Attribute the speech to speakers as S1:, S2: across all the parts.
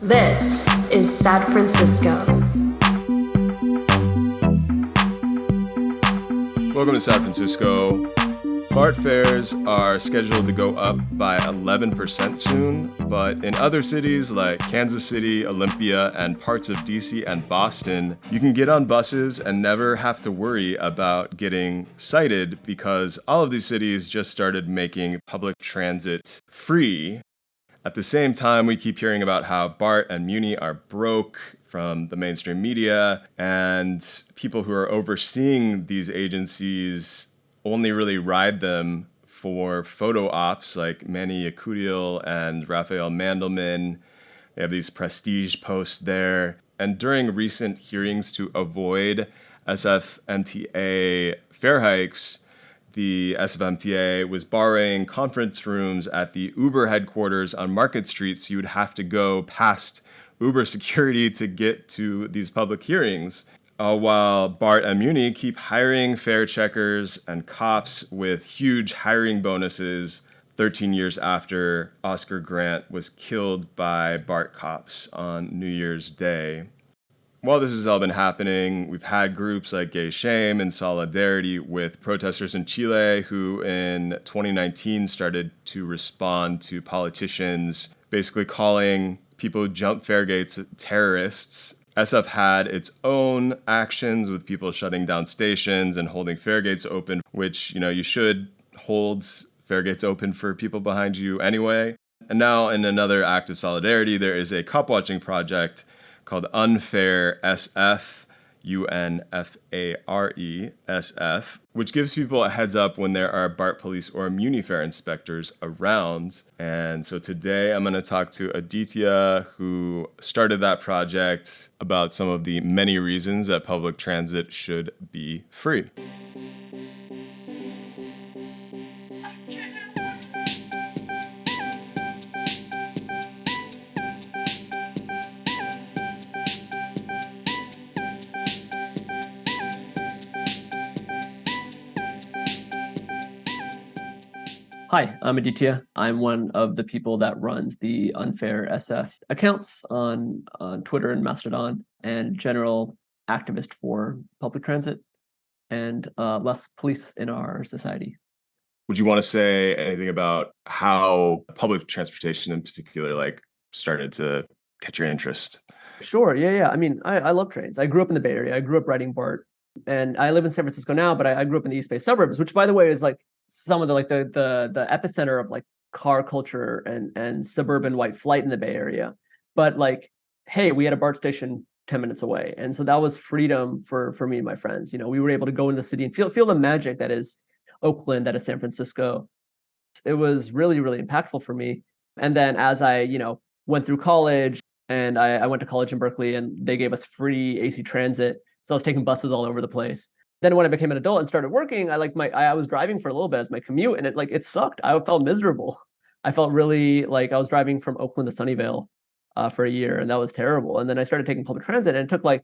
S1: This is San Francisco.
S2: Welcome to San Francisco. BART fares are scheduled to go up by 11% soon, but in other cities like Kansas City, Olympia, and parts of DC and Boston, you can get on buses and never have to worry about getting cited because all of these cities just started making public transit free. At the same time, we keep hearing about how BART and MUNI are broke from the mainstream media, and people who are overseeing these agencies only really ride them for photo ops like Manny Yakudiel and Raphael Mandelman. They have these prestige posts there. And during recent hearings to avoid SFMTA fare hikes, the SFMTA was borrowing conference rooms at the Uber headquarters on Market Street, so you would have to go past Uber security to get to these public hearings. While BART and MUNI keep hiring fare checkers and cops with huge hiring bonuses 13 years after Oscar Grant was killed by BART cops on New Year's Day. While this has all been happening, we've had groups like Gay Shame in solidarity with protesters in Chile who in 2019 started to respond to politicians basically calling people who jump fare gates terrorists. SF had its own actions with people shutting down stations and holding fare gates open, which, you should hold fare gates open for people behind you anyway. And now in another act of solidarity, there is a Copwatching project called Unfare SF, UNFARE SF, which gives people a heads up when there are BART police or MUNI fare inspectors around. And so today I'm going to talk to Aditya, who started that project, about some of the many reasons that public transit should be free.
S3: Hi, I'm Aditya. I'm one of the people that runs the Unfare SF accounts on Twitter and Mastodon, and general activist for public transit and less police in our society.
S2: Would you want to say anything about how public transportation in particular started to catch your interest?
S3: Sure, yeah. I mean, I love trains. I grew up in the Bay Area. I grew up riding BART, and I live in San Francisco now, but I grew up in the East Bay suburbs, which, by the way, is like some of the epicenter of like car culture and suburban white flight in the Bay Area. But hey, we had a BART station 10 minutes away. And so that was freedom for me and my friends. We were able to go in the city and feel the magic that is Oakland, that is San Francisco. It was really, really impactful for me. And then as I, went through college, and I went to college in Berkeley, and they gave us free AC transit. So I was taking buses all over the place. Then when I became an adult and started working, I was driving for a little bit as my commute, and it sucked. I felt miserable. I felt really like I was driving from Oakland to Sunnyvale for a year, and that was terrible. And then I started taking public transit, and it took I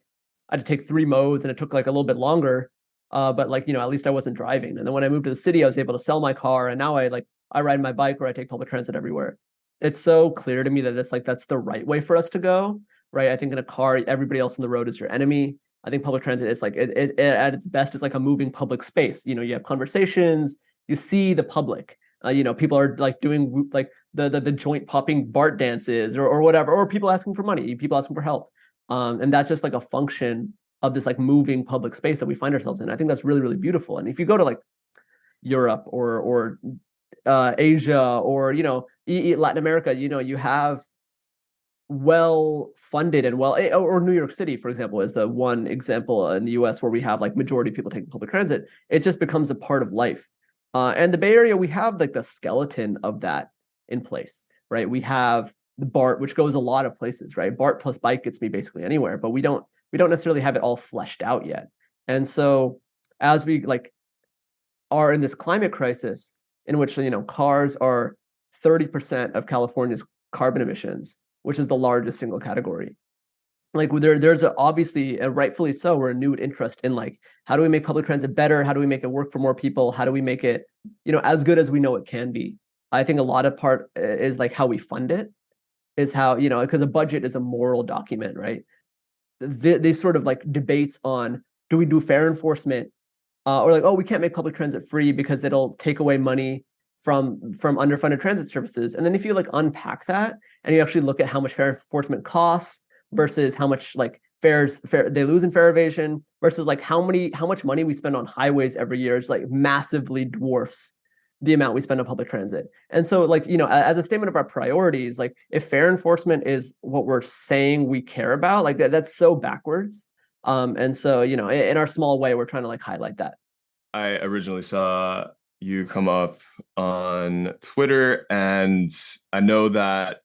S3: had to take 3 modes, and it took a little bit longer. But at least I wasn't driving. And then when I moved to the city, I was able to sell my car, and now I ride my bike or I take public transit everywhere. It's so clear to me that that's the right way for us to go, right? I think in a car, everybody else on the road is your enemy. I think public transit is it at its best is like a moving public space. You have conversations, you see the public. People are doing the joint popping BART dances or whatever, or people asking for money, people asking for help. And that's just a function of this moving public space that we find ourselves in. I think that's really, really beautiful. And if you go to Europe or Asia or Latin America, you have well-funded and or New York City, for example, is the one example in the US where we have majority of people taking public transit. It just becomes a part of life. And the Bay Area, we have the skeleton of that in place, right? We have the BART, which goes a lot of places, right? BART plus bike gets me basically anywhere, but we don't necessarily have it all fleshed out yet. And so as we are in this climate crisis in which cars are 30% of California's carbon emissions, which is the largest single category. There's obviously, and rightfully so, a renewed interest in how do we make public transit better? How do we make it work for more people? How do we make it, as good as we know it can be? I think a lot of part is how we fund it. is how, because a budget is a moral document, right? These sort of like debates on, do we do fair enforcement, or like, oh, we can't make public transit free because it'll take away money from underfunded transit services. And then if you like unpack that and you actually look at how much fair enforcement costs versus how much like fair they lose in fare evasion versus like how much money we spend on highways every year is like massively dwarfs the amount we spend on public transit. And so like, as a statement of our priorities, like if fair enforcement is what we're saying we care about, like that's so backwards. And so, in our small way, we're trying to like highlight that.
S2: I originally saw you come up on Twitter, and I know that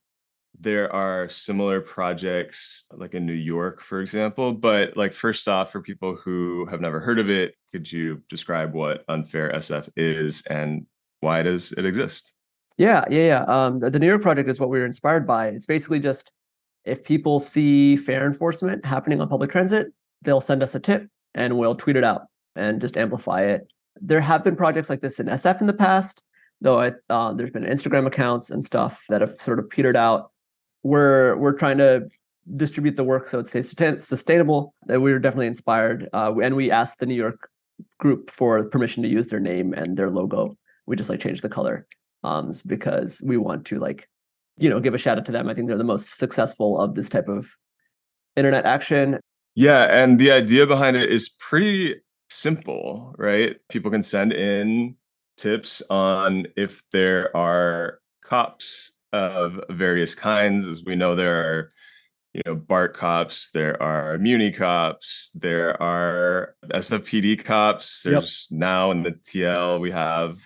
S2: there are similar projects like in New York, for example. But like, first off, for people who have never heard of it, could you describe what Unfair SF is and why does it exist?
S3: Yeah. The New York project is what we were inspired by. It's basically just if people see fair enforcement happening on public transit, they'll send us a tip and we'll tweet it out and just amplify it. There have been projects like this in SF in the past, though there's been Instagram accounts and stuff that have sort of petered out. We're trying to distribute the work so it stays sustainable. That we were definitely inspired, and we asked the New York group for permission to use their name and their logo. We just like changed the color because we want to like, give a shout out to them. I think they're the most successful of this type of internet action.
S2: Yeah, and the idea behind it is pretty simple, right? People can send in tips on if there are cops of various kinds. As we know, there are, BART cops, there are MUNI cops, there are SFPD cops. There's now in the TL, we have,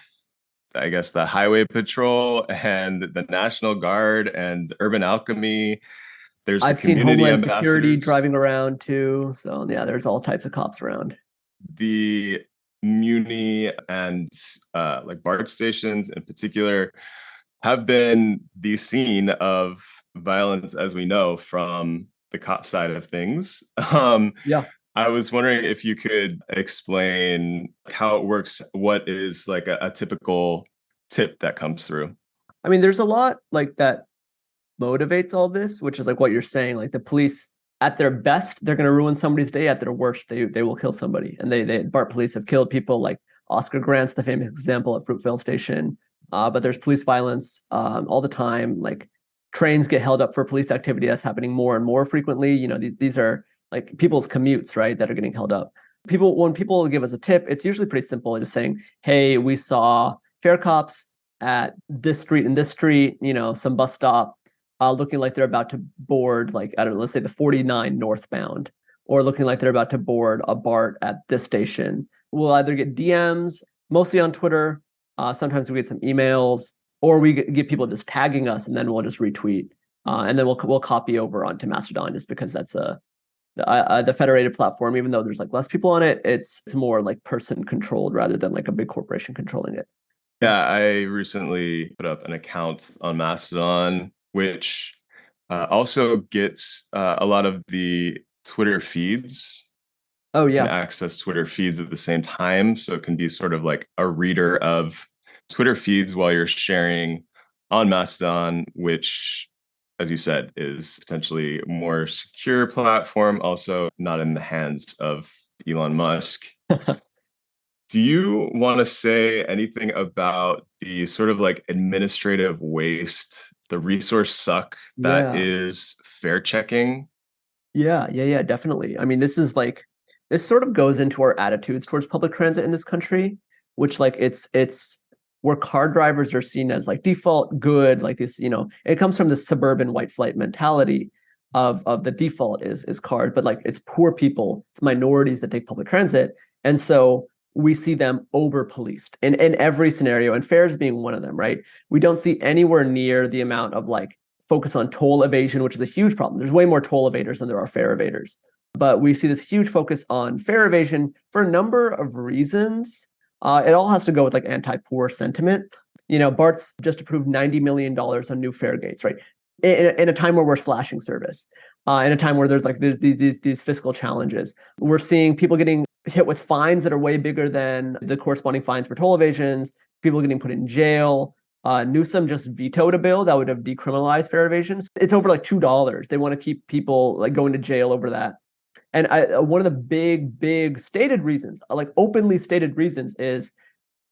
S2: I guess, the Highway Patrol and the National Guard and Urban Alchemy. There's
S3: I've
S2: the
S3: seen
S2: community
S3: Homeland Security
S2: ambassadors.
S3: driving around too. So yeah, there's all types of cops around.
S2: The Muni and like BART stations in particular have been the scene of violence, as we know, from the cop side of things.
S3: Yeah.
S2: I was wondering if you could explain how it works. What is like a typical tip that comes through?
S3: I mean, there's a lot like that motivates all this, which is like what you're saying. Like the police, at their best, they're going to ruin somebody's day. At their worst, they will kill somebody. And they BART police have killed people. Like Oscar Grant's the famous example at Fruitvale Station. But there's police violence all the time. Like trains get held up for police activity that's happening more and more frequently. These are like people's commutes, right, that are getting held up. When people give us a tip, it's usually pretty simple. Just saying, hey, we saw fare cops at this street and this street, some bus stop, looking like they're about to board, like, I don't know, let's say the 49 northbound, or looking like they're about to board a BART at this station. We'll either get DMs, mostly on Twitter. Sometimes we get some emails, or we get people just tagging us, and then we'll just retweet, and then we'll copy over onto Mastodon, just because that's the federated platform. Even though there's like less people on it, it's more like person controlled rather than like a big corporation controlling it.
S2: Yeah, I recently put up an account on Mastodon, which also gets a lot of the Twitter feeds.
S3: Oh
S2: You
S3: yeah,
S2: can access Twitter feeds at the same time. So it can be sort of like a reader of Twitter feeds while you're sharing on Mastodon, which, as you said, is potentially a more secure platform, also not in the hands of Elon Musk. Do you want to say anything about the sort of like administrative waste, the resource suck that
S3: yeah,
S2: is fare checking?
S3: yeah, definitely. I mean, this sort of goes into our attitudes towards public transit in this country, which like it's where car drivers are seen as like default good, like this, it comes from the suburban white flight mentality of the default is cars, but like it's poor people, it's minorities that take public transit. And so we see them over policed in every scenario, and fares being one of them, right? We don't see anywhere near the amount of like focus on toll evasion, which is a huge problem. There's way more toll evaders than there are fare evaders. But we see this huge focus on fare evasion for a number of reasons. It all has to go with like anti-poor sentiment. BART's just approved $90 million on new fare gates, right? In a time where we're slashing service, in a time where there's these fiscal challenges. We're seeing people getting hit with fines that are way bigger than the corresponding fines for toll evasions, people getting put in jail. Newsom just vetoed a bill that would have decriminalized fare evasion. It's over like $2. They want to keep people like going to jail over that. And one of the big stated reasons, like openly stated reasons, is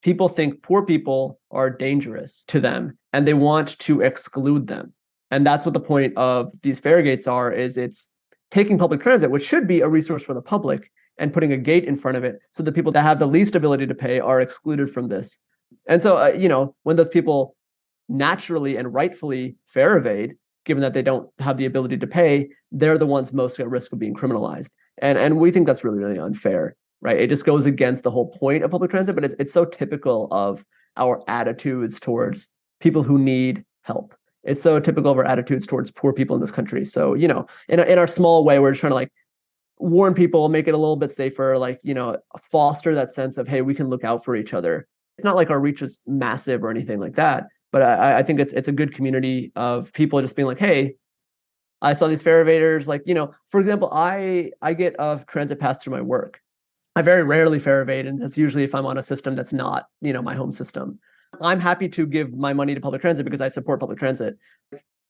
S3: people think poor people are dangerous to them and they want to exclude them. And that's what the point of these fare gates are, is it's taking public transit, which should be a resource for the public, and putting a gate in front of it so the people that have the least ability to pay are excluded from this. And so, when those people naturally and rightfully fare evade, given that they don't have the ability to pay, they're the ones most at risk of being criminalized. And we think that's really, really unfair, right? It just goes against the whole point of public transit, but it's so typical of our attitudes towards people who need help. It's so typical of our attitudes towards poor people in this country. So, in our small way, we're just trying to like warn people, make it a little bit safer, like, foster that sense of, hey, we can look out for each other. It's not like our reach is massive or anything like that, but I think it's a good community of people just being like, hey, I saw these fare evaders. Like, for example, I get a transit pass through my work. I very rarely fare evade, and that's usually if I'm on a system that's not, my home system. I'm happy to give my money to public transit because I support public transit.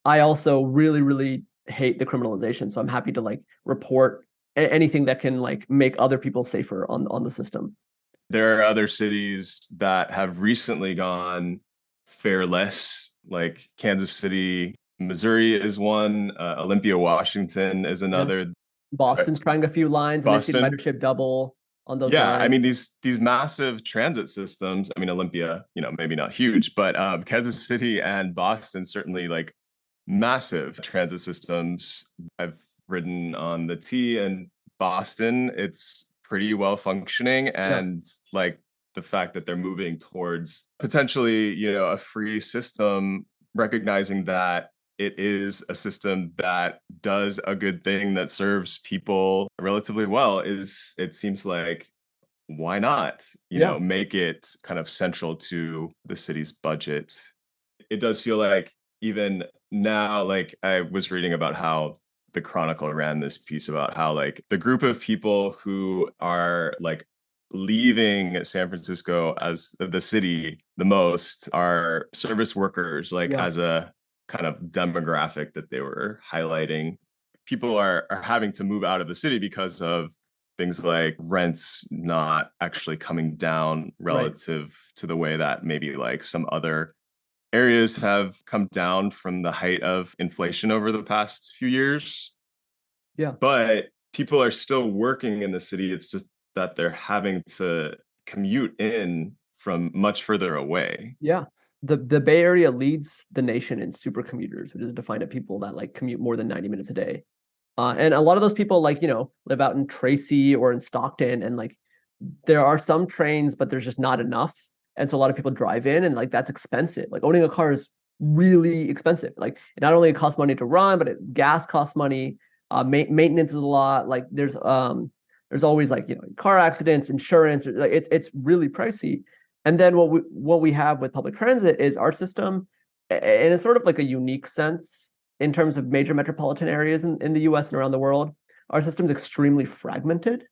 S3: I also really, really hate the criminalization. So I'm happy to like report anything that can like make other people safer on the system.
S2: There are other cities that have recently gone fareless, like Kansas City, Missouri is one. Olympia, Washington is another. Yeah.
S3: Boston's trying a few lines, and they've seen ridership double on those lines.
S2: I mean, these massive transit systems, I mean, Olympia, maybe not huge, but Kansas City and Boston, certainly like massive transit systems. I've ridden on the T in Boston. It's pretty well functioning, and like the fact that they're moving towards potentially, a free system, recognizing that it is a system that does a good thing that serves people relatively well, it seems like, why not, make it kind of central to the city's budget. It does feel like even now, like I was reading about how the Chronicle ran this piece about how like the group of people who are like leaving San Francisco as the city the most are service workers, like as a kind of demographic that they were highlighting. People are having to move out of the city because of things like rents not actually coming down relative to the way that maybe like some other areas have come down from the height of inflation over the past few years.
S3: Yeah.
S2: But people are still working in the city. It's just that they're having to commute in from much further away.
S3: Yeah. The Bay Area leads the nation in super commuters, which is defined as people that like commute more than 90 minutes a day. And a lot of those people like, live out in Tracy or in Stockton, and like there are some trains, but there's just not enough. And so a lot of people drive in, and like that's expensive. Like owning a car is really expensive. Like it not only costs money to run, but gas costs money. Maintenance is a lot. Like there's always like, car accidents, insurance. Like it's really pricey. And then what we have with public transit is our system, and it's sort of like a unique sense in terms of major metropolitan areas in the US and around the world. Our system's extremely fragmented,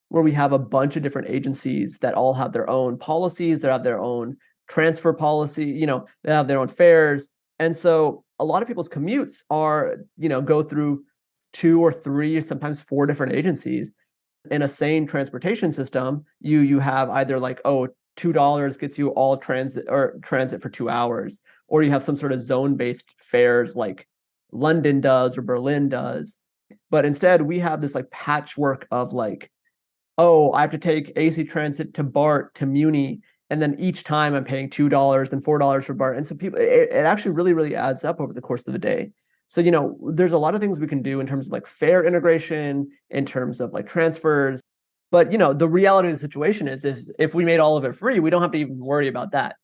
S3: where we have a bunch of different agencies that all have their own policies, they have their own transfer policy, they have their own fares. And so a lot of people's commutes are, go through 2 or 3, sometimes 4 different agencies. In a sane transportation system, you have either like, $2 gets you all transit for 2 hours, or you have some sort of zone-based fares like London does or Berlin does. But instead, we have this like patchwork of like, I have to take AC Transit to BART to MUNI, and then each time I'm paying $2 and $4 for BART. And so it actually really, really adds up over the course of the day. So, there's a lot of things we can do in terms of like fare integration, in terms of like transfers. But, the reality of the situation is if we made all of it free, we don't have to even worry about that.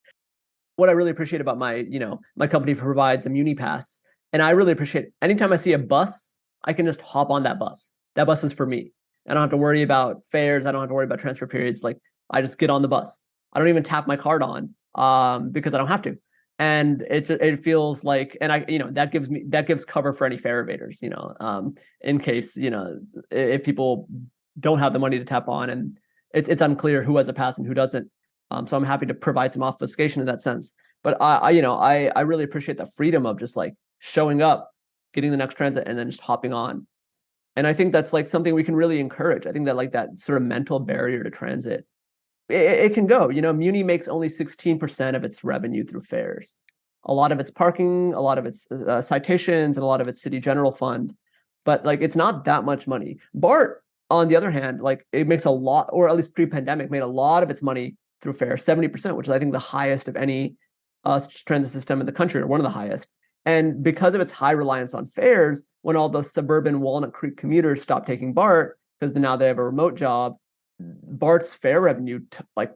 S3: What I really appreciate about my company provides a Muni Pass. And I really appreciate anytime I see a bus, I can just hop on that bus. That bus is for me. I don't have to worry about fares. I don't have to worry about transfer periods. Like I just get on the bus. I don't even tap my card on because I don't have to. And it feels like, and that gives cover for any fare evaders, in case, if people don't have the money to tap on, and it's unclear who has a pass and who doesn't. So I'm happy to provide some obfuscation in that sense. But I really appreciate the freedom of just like showing up, getting the next transit, and then just hopping on. And I think that's like something we can really encourage. I think that like that sort of mental barrier to transit, it can go. Muni makes only 16% of its revenue through fares. A lot of it's parking, a lot of it's citations, and a lot of it's city general fund. But like it's not that much money. BART, on the other hand, like it makes a lot, or at least pre-pandemic, made a lot of its money through fares, 70%, which is I think the highest of any transit system in the country, or one of the highest. And because of its high reliance on fares, when all those suburban Walnut Creek commuters stopped taking BART because now they have a remote job, BART's fare revenue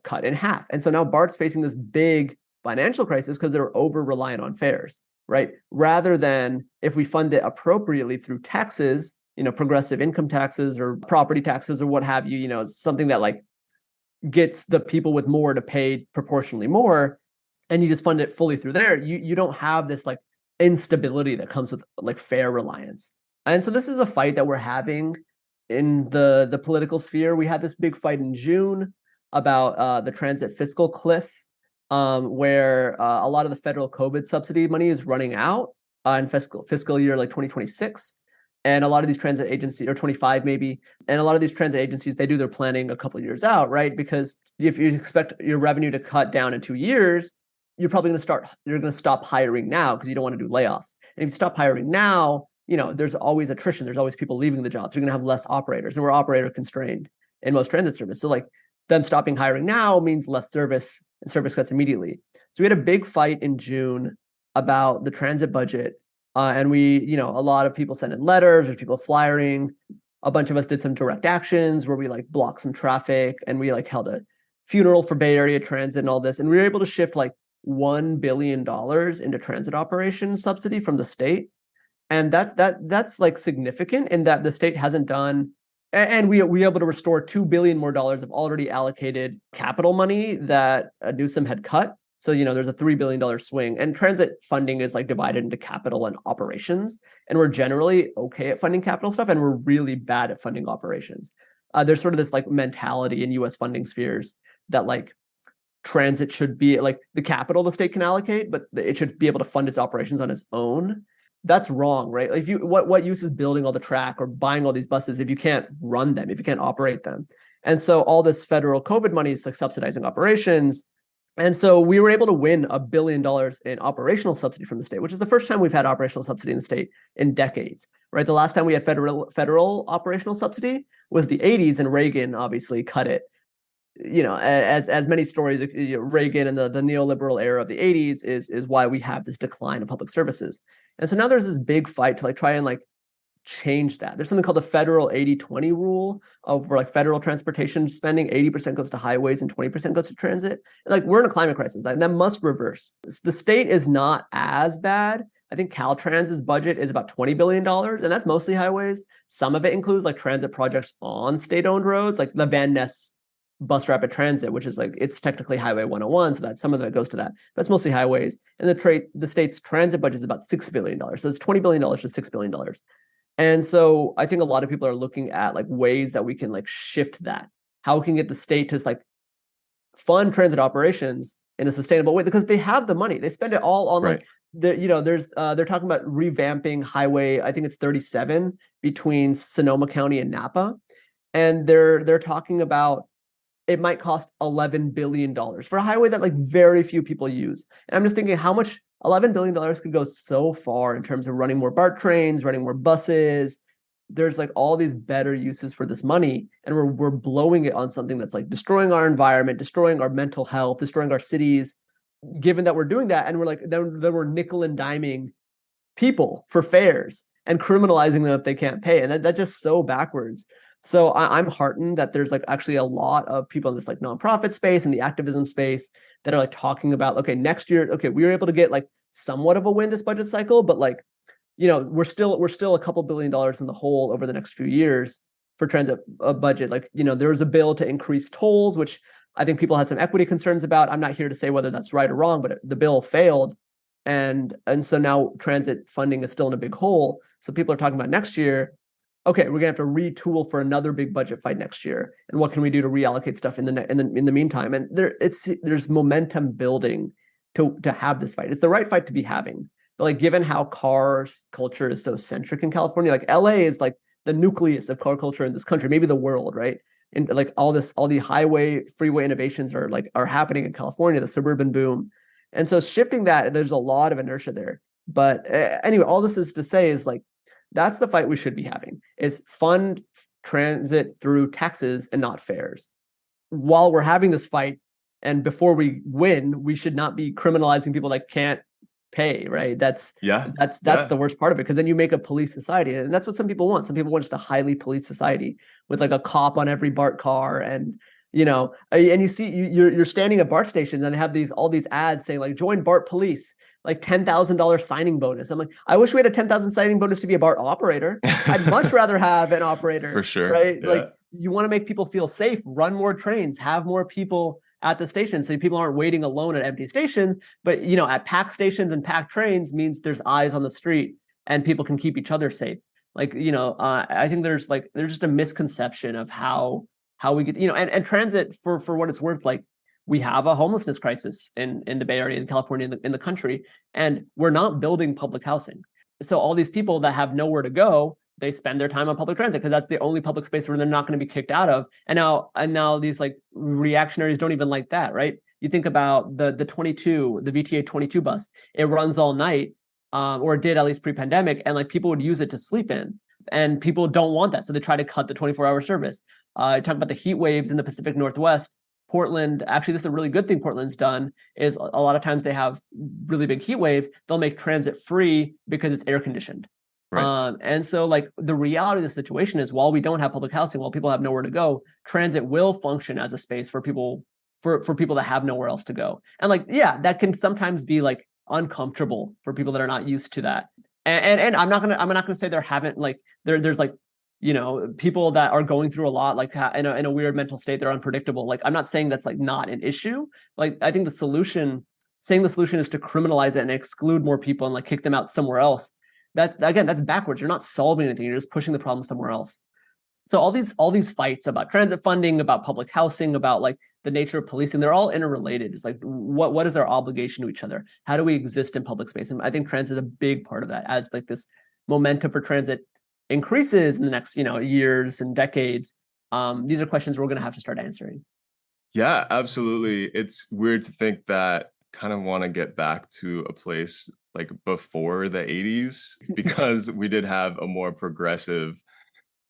S3: cut in half. And so now BART's facing this big financial crisis because they're over reliant on fares, right? Rather than if we fund it appropriately through taxes, progressive income taxes or property taxes or what have you, something that like gets the people with more to pay proportionally more, and you just fund it fully through there, you don't have this like instability that comes with like fare reliance. And so this is a fight that we're having in the political sphere. We had this big fight in June about the transit fiscal cliff, where a lot of the federal COVID subsidy money is running out in fiscal year like 2026. And a lot of these transit agencies, or 25 maybe, and a lot of these transit agencies, they do their planning a couple of years out, right? Because if you expect your revenue to cut down in 2 years, you're going to stop hiring now because you don't want to do layoffs. And if you stop hiring now, there's always attrition. There's always people leaving the jobs. You're going to have less operators, and we're operator constrained in most transit service. So like them stopping hiring now means less service, and service cuts immediately. So we had a big fight in June about the transit budget. And we, a lot of people sent in letters, there's people flyering. A bunch of us did some direct actions where we like blocked some traffic, and we like held a funeral for Bay Area Transit and all this. And we were able to shift like $1 billion into transit operations subsidy from the state. And that's like significant in that the state hasn't done, and we were able to restore $2 billion more of already allocated capital money that Newsom had cut. So, there's a $3 billion swing, and transit funding is like divided into capital and operations. And we're generally okay at funding capital stuff, and we're really bad at funding operations. There's sort of this like mentality in US funding spheres that like transit should be like the capital the state can allocate, but it should be able to fund its operations on its own. That's wrong, right? Like what use is building all the track or buying all these buses if you can't run them, if you can't operate them? And so all this federal COVID money is like subsidizing operations. And so we were able to win $1 billion in operational subsidy from the state, which is the first time we've had operational subsidy in the state in decades, right? The last time we had federal operational subsidy was the 80s, and Reagan obviously cut it. As many stories, Reagan and the neoliberal era of the 80s is why we have this decline of public services. And so now there's this big fight to like try and like change that. There's something called the federal 80-20 rule for like federal transportation spending. 80% goes to highways and 20% goes to transit. And like we're in a climate crisis. That must reverse. The state is not as bad. I think Caltrans's budget is about $20 billion, and that's mostly highways. Some of it includes like transit projects on state-owned roads, like the Van Ness bus rapid transit, which is like, it's technically Highway 101, so that some of that goes to that. That's mostly highways. And the state's transit budget is about $6 billion. So it's $20 billion to $6 billion. And so I think a lot of people are looking at like ways that we can like shift that. How we can get the state to like fund transit operations in a sustainable way, because they have the money. They spend it all on
S2: Right.
S3: like they're talking about revamping Highway, I think it's 37 between Sonoma County and Napa. And they're talking about it might cost $11 billion for a highway that like very few people use. And I'm just thinking how much $11 billion could go so far in terms of running more BART trains, running more buses. There's like all these better uses for this money, and we're blowing it on something that's like destroying our environment, destroying our mental health, destroying our cities. Given that we're doing that, and we're like then we're nickel and diming people for fares and criminalizing them if they can't pay, and that's just so backwards. So I'm heartened that there's like actually a lot of people in this like nonprofit space and the activism space that are like talking about, okay, next year, okay, we were able to get like somewhat of a win this budget cycle, but like, we're still a couple $1 billion in the hole over the next few years for transit budget. Like, there was a bill to increase tolls, which I think people had some equity concerns about. I'm not here to say whether that's right or wrong, but the bill failed. And so now transit funding is still in a big hole. So people are talking about next year, okay, we're gonna have to retool for another big budget fight next year, and what can we do to reallocate stuff in the meantime? And there's momentum building to have this fight. It's the right fight to be having. But like, given how cars culture is so centric in California, like LA is like the nucleus of car culture in this country, maybe the world, right? And like all the highway, freeway innovations are happening in California, the suburban boom. And so shifting that, there's a lot of inertia there. But anyway, all this is to say is like, that's the fight we should be having, is fund transit through taxes and not fares. While we're having this fight, and before we win, we should not be criminalizing people that can't pay, right? That's the worst part of it, because then you make a police society, and that's what some people want. Some people want just a highly police society with like a cop on every BART car, and and you see you're standing at BART stations and they have all these ads saying like join BART police, like $10,000 signing bonus. I'm like, I wish we had a 10,000 signing bonus to be a BART operator. I'd much rather have an operator,
S2: for sure,
S3: right?
S2: Yeah.
S3: Like, you want to make people feel safe, run more trains, have more people at the station, so people aren't waiting alone at empty stations. But at packed stations and packed trains means there's eyes on the street and people can keep each other safe. Like, I think there's just a misconception of how we get, and transit, for what it's worth, like, we have a homelessness crisis in the Bay Area, in California, in the country, and we're not building public housing. So all these people that have nowhere to go, they spend their time on public transit because that's the only public space where they're not going to be kicked out of. And now these like reactionaries don't even like that, right? You think about the VTA 22 bus. It runs all night, or it did at least pre-pandemic, and like people would use it to sleep in, and people don't want that, so they try to cut the 24-hour service. Talk about the heat waves in the Pacific Northwest. Portland, actually, this is a really good thing Portland's done, is a lot of times they have really big heat waves. They'll make transit free because it's air conditioned. Right. And so like the reality of the situation is, while we don't have public housing, while people have nowhere to go, transit will function as a space for people, for people that have nowhere else to go. And like, yeah, that can sometimes be like uncomfortable for people that are not used to that. And I'm not gonna say there haven't, like, there's like, people that are going through a lot, like in a weird mental state, they're unpredictable. Like, I'm not saying that's like not an issue. Like, I think saying the solution is to criminalize it and exclude more people and like kick them out somewhere else. That's backwards. You're not solving anything. You're just pushing the problem somewhere else. So all these fights about transit funding, about public housing, about like the nature of policing, they're all interrelated. It's like, what is our obligation to each other? How do we exist in public space? And I think transit is a big part of that. As like this momentum for transit increases in the next years and decades, these are questions we're going to have to start answering.
S2: Yeah, absolutely. It's weird to think that kind of want to get back to a place like before the 80s, because we did have a more progressive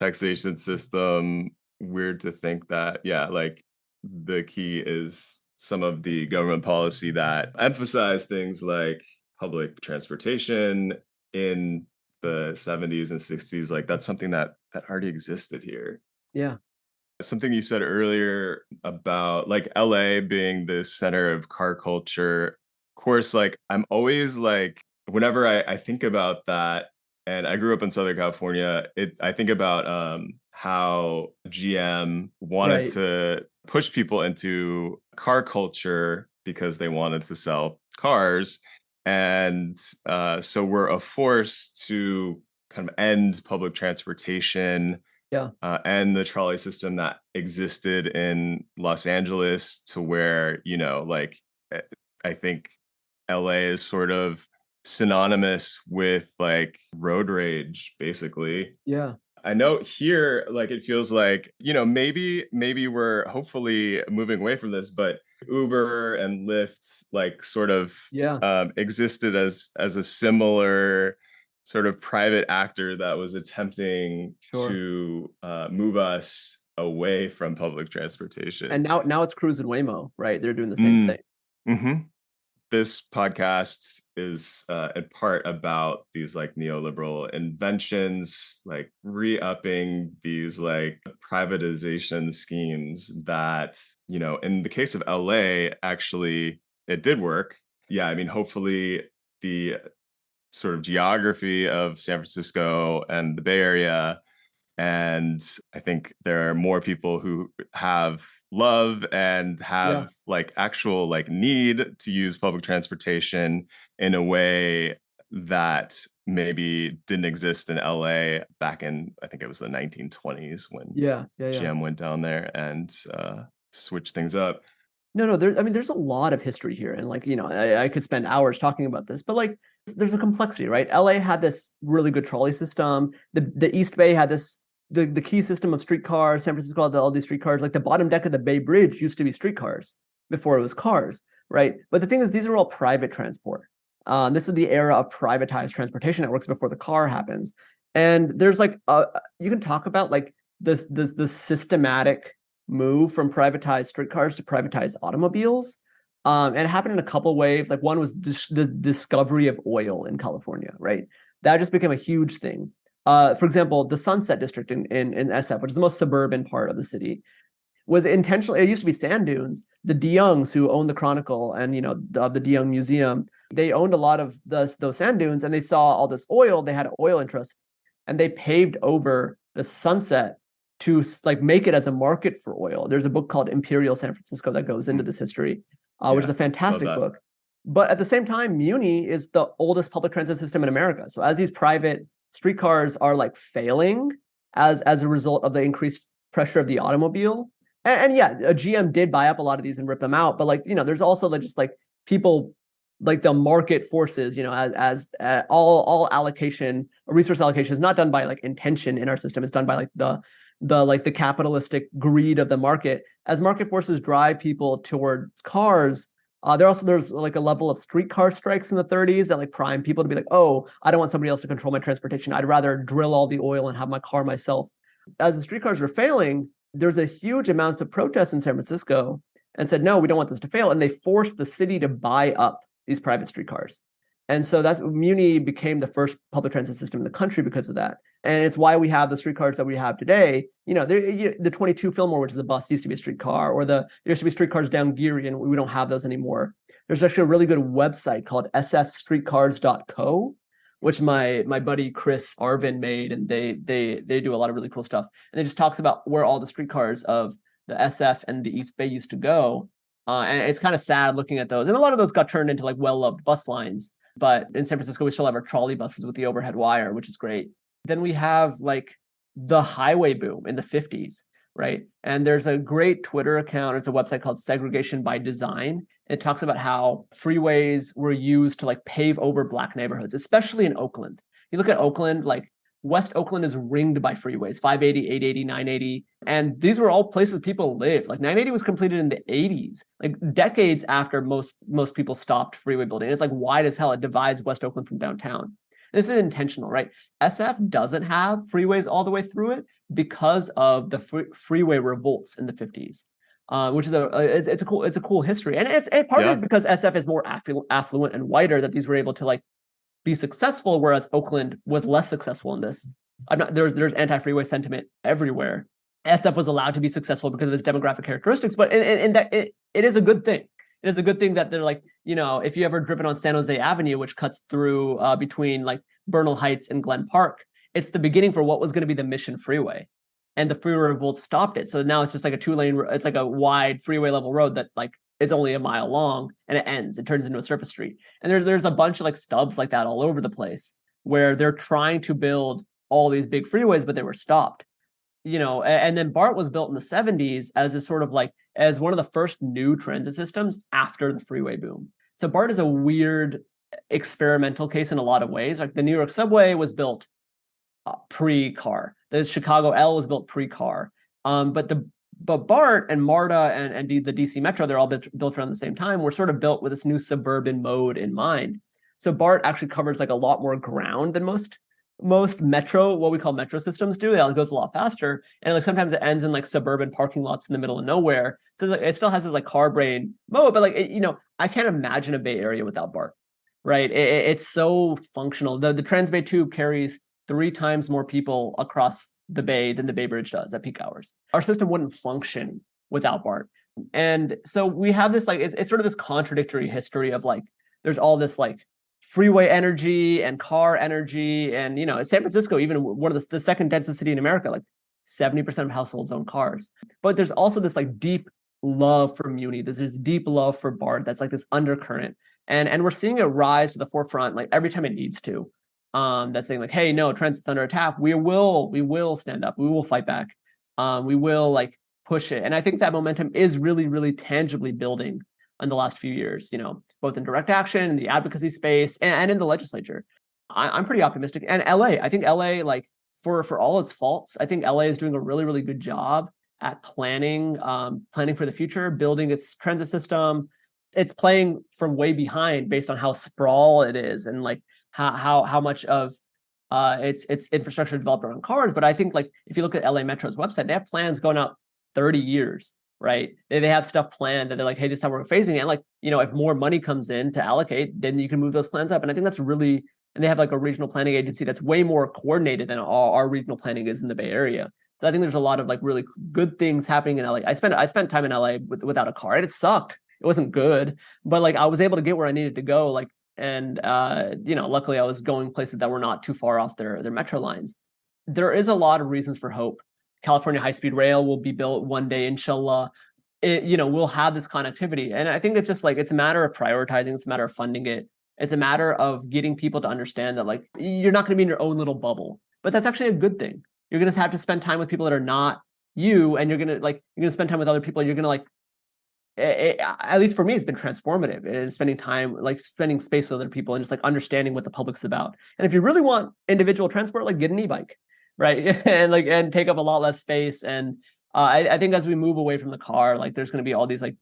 S2: taxation system. Weird to think that, yeah, like the key is some of the government policy that emphasize things like public transportation in the 70s and 60s. Like, that's something that already existed here.
S3: Yeah.
S2: Something you said earlier about like LA being the center of car culture. Of course, like, I'm always like, whenever I think about that, and I grew up in Southern California, I think about how GM wanted to push people into car culture because they wanted to sell cars. And so we're a force to kind of end public transportation.
S3: Yeah.
S2: And the trolley system that existed in Los Angeles, to where, like, I think LA is sort of synonymous with like road rage, basically.
S3: Yeah.
S2: I know here, like, it feels like, maybe we're hopefully moving away from this, but Uber and Lyft, like, sort of existed as a similar sort of private actor that was attempting to move us away from public transportation.
S3: And now it's Cruise and Waymo, right? They're doing the same thing.
S2: Mm-hmm. This podcast is in part about these like neoliberal inventions, like re-upping these like privatization schemes that, in the case of LA, actually, it did work. Yeah, I mean, hopefully the sort of geography of San Francisco and the Bay Area, and I think there are more people who have love and have like actual like need to use public transportation in a way that maybe didn't exist in LA back in, I think it was the 1920s when GM went down there and switched things up.
S3: No, there's a lot of history here, and like, I could spend hours talking about this, but like, there's a complexity, right? LA had this really good trolley system. The East Bay had the key system of streetcars. San Francisco had all these streetcars. Like the bottom deck of the Bay Bridge used to be streetcars before it was cars, right? But the thing is, these are all private transport. This is the era of privatized transportation networks before the car happens. And there's like, you can talk about like the systematic move from privatized streetcars to privatized automobiles. And it happened in a couple waves. Like one was the discovery of oil in California, right? That just became a huge thing. For example, the Sunset District in SF, which is the most suburban part of the city, was intentionally, it used to be sand dunes. The DeYoungs, who owned the Chronicle and of the DeYoung Museum, they owned a lot of those sand dunes, and they saw all this oil. They had an oil interest, and they paved over the Sunset to like make it as a market for oil. There's a book called Imperial San Francisco that goes into this history, which is a fantastic book. But at the same time, MUNI is the oldest public transit system in America. So as these private streetcars are like failing as a result of the increased pressure of the automobile, and yeah, GM did buy up a lot of these and rip them out. But like, there's also like just like people, like the market forces, as all allocation, resource allocation is not done by like intention in our system. It's done by like the capitalistic greed of the market. As market forces drive people toward cars, there's like a level of streetcar strikes in the 30s that like prime people to be like, oh, I don't want somebody else to control my transportation. I'd rather drill all the oil and have my car myself. As the streetcars were failing, there's a huge amounts of protests in San Francisco and said, no, we don't want this to fail. And they forced the city to buy up these private streetcars. And so that's MUNI became the first public transit system in the country because of that. And it's why we have the streetcars that we have today. The 22 Fillmore, which is a bus, used to be a streetcar, or there used to be streetcars down Geary, and we don't have those anymore. There's actually a really good website called sfstreetcars.co, which my buddy Chris Arvin made, and they do a lot of really cool stuff. And it just talks about where all the streetcars of the SF and the East Bay used to go. And it's kind of sad looking at those. And a lot of those got turned into like well-loved bus lines. But in San Francisco, we still have our trolley buses with the overhead wire, which is great. Then we have like the highway boom in the 50s, right? And there's a great Twitter account. It's a website called Segregation by Design. It talks about how freeways were used to like pave over Black neighborhoods, especially in Oakland. You look at Oakland, like West Oakland is ringed by freeways, 580, 880, 980. And these were all places people lived. Like 980 was completed in the 80s, like decades after most people stopped freeway building. It's like wide as hell. It divides West Oakland from downtown. This is intentional, right? SF doesn't have freeways all the way through it because of the freeway revolts in the 50s, which is it's a cool history. And part of it is because SF is more affluent and whiter, that these were able to like be successful, whereas Oakland was less successful in this. There's anti-freeway sentiment everywhere. SF was allowed to be successful because of its demographic characteristics, but in that it is a good thing. It is a good thing that they're like, if you ever driven on San Jose Avenue, which cuts through between like Bernal Heights and Glen Park, it's the beginning for what was going to be the Mission Freeway, and the freeway revolt stopped it. So now it's just like a 2-lane, it's like a wide freeway level road that like is only a mile long, and it turns into a surface street. And there's a bunch of like stubs like that all over the place where they're trying to build all these big freeways, but they were stopped. And then BART was built in the 70s as a sort of like as one of the first new transit systems after the freeway boom. So BART is a weird experimental case in a lot of ways. Like the New York subway was built pre-car. The Chicago L was built pre-car. But BART and MARTA and the DC Metro, they're all built around the same time, were sort of built with this new suburban mode in mind. So BART actually covers like a lot more ground than most metro, what we call metro systems do. It goes a lot faster, and like sometimes it ends in like suburban parking lots in the middle of nowhere. So like, it still has this like car brain mode, but like I can't imagine a Bay Area without BART, right? It's so functional. The Transbay Tube carries 3 times more people across the Bay than the Bay Bridge does at peak hours. Our system wouldn't function without BART, and so we have this like it's sort of this contradictory history of like there's all this like freeway energy and car energy, and San Francisco, even one of the second densest city in America, like 70% of households own cars. But there's also this like deep love for MUNI. There's this deep love for BART that's like this undercurrent, and we're seeing it rise to the forefront like every time it needs to. That's saying like, hey, no, transit's under attack. We will stand up. We will fight back. We will like push it. And I think that momentum is really, really tangibly building in the last few years, both in direct action, in the advocacy space, and in the legislature. I'm pretty optimistic. And LA, I think LA, like for all its faults, I think LA is doing a really, really good job at planning for the future, building its transit system. It's playing from way behind based on how sprawl it is and like how much of its infrastructure developed around cars. But I think like if you look at LA Metro's website, they have plans going out 30 years, right? They have stuff planned that they're like, hey, this is how we're phasing it. And like, if more money comes in to allocate, then you can move those plans up. And I think that's really, and they have like a regional planning agency that's way more coordinated than our regional planning is in the Bay Area. So I think there's a lot of like really good things happening in LA. I spent time in LA without a car, and it sucked. It wasn't good, but like I was able to get where I needed to go. Like, and luckily I was going places that were not too far off their metro lines. There is a lot of reasons for hope. California high-speed rail will be built one day, inshallah. We'll have this connectivity. And I think it's just like, it's a matter of prioritizing. It's a matter of funding it. It's a matter of getting people to understand that like, you're not going to be in your own little bubble, but that's actually a good thing. You're going to have to spend time with people that are not you, and you're going to spend time with other people. And you're going to at least for me, it's been transformative in spending time, like spending space with other people and just like understanding what the public's about. And if you really want individual transport, like get an e-bike, right? and take up a lot less space. And I think as we move away from the car, like there's going to be all these like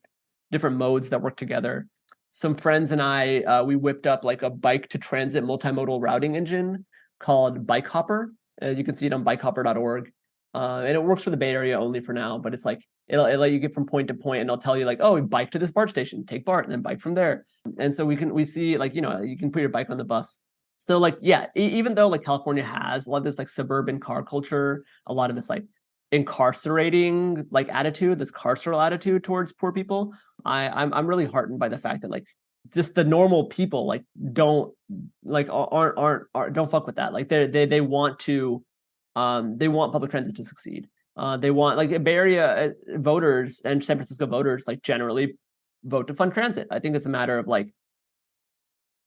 S3: different modes that work together. Some friends and I, we whipped up like a bike to transit multimodal routing engine called Bike Hopper. You can see it on bikehopper.org. And it works for the Bay Area only for now, but it's like, it'll let you get from point to point, and it'll tell you like, oh, bike to this BART station, take BART, and then bike from there. And so we see like, you can put your bike on the bus. So like, yeah, even though like California has a lot of this like suburban car culture, a lot of this like incarcerating like attitude, this carceral attitude towards poor people, I'm really heartened by the fact that like just the normal people like don't like aren't don't fuck with that. Like they want to they want public transit to succeed. They want like Bay Area voters and San Francisco voters like generally vote to fund transit. I think it's a matter of like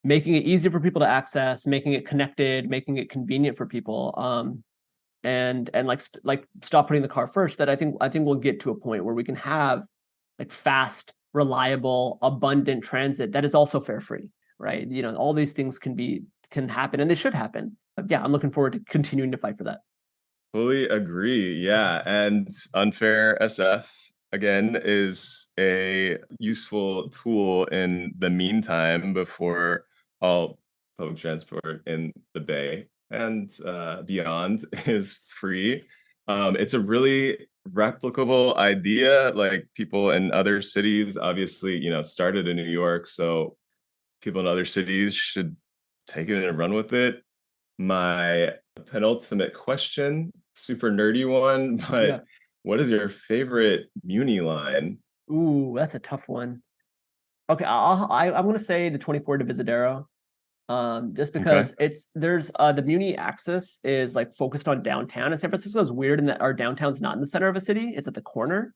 S3: making it easier for people to access, making it connected, making it convenient for people, and like stop putting the car first. That I think we'll get to a point where we can have like fast, reliable, abundant transit that is also fare free, right? All these things can happen, and they should happen. But yeah, I'm looking forward to continuing to fight for that.
S2: Fully agree. Yeah. And Unfare SF, again, is a useful tool in the meantime before all public transport in the Bay and beyond is free. It's a really replicable idea. Like people in other cities, obviously, started in New York. So people in other cities should take it and run with it. My penultimate question, super nerdy one, but
S3: Yeah.
S2: What is your favorite MUNI line?
S3: Ooh, that's a tough one. Okay, I'm going to say the 24 de Visadero. Just because
S2: Okay.
S3: there's the Muni axis is like focused on downtown, and San Francisco is weird in that our downtown's not in the center of a city, it's at the corner.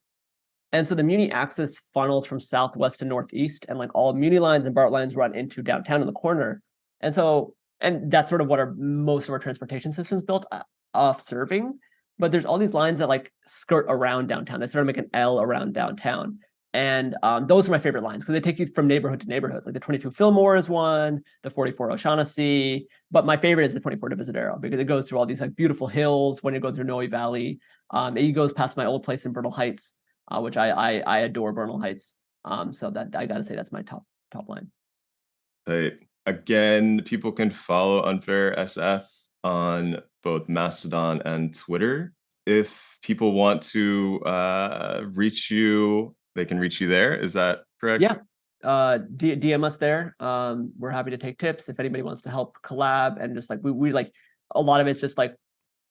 S3: And so the Muni axis funnels from southwest to northeast, and like all Muni lines and BART lines run into downtown in the corner. And that's sort of what most of our transportation systems built off serving. But there's all these lines that like skirt around downtown. They sort of make an L around downtown. And those are my favorite lines because they take you from neighborhood to neighborhood. Like the 22 Fillmore is one, the 44 O'Shaughnessy. But my favorite is the 24 de Visadero because it goes through all these like beautiful hills when you go through Noe Valley. It goes past my old place in Bernal Heights, which I adore Bernal Heights. So that I gotta say that's my top line.
S2: Right. Again, people can follow Unfair SF on both Mastodon and Twitter. If people want to reach you, they can reach you there. Is that correct?
S3: Yeah. DM us there. We're happy to take tips if anybody wants to help collab, and just like we like a lot of it's just like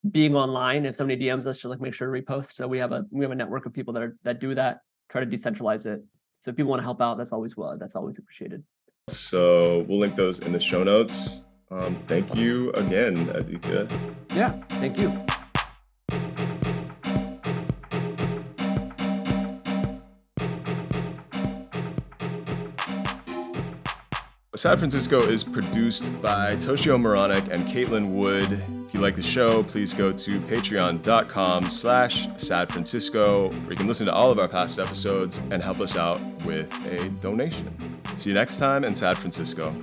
S3: being online. If somebody DMs us, just like make sure to repost. So we have a network of people that do that, try to decentralize it. So if people want to help out, that's always appreciated.
S2: So we'll link those in the show notes. Thank you again, Aditya.
S3: Yeah, thank you.
S2: Sad Francisco is produced by Toshio Moronic and Caitlin Wood. If you like the show, please go to patreon.com/sadfrancisco, where you can listen to all of our past episodes and help us out with a donation. See you next time in Sad Francisco.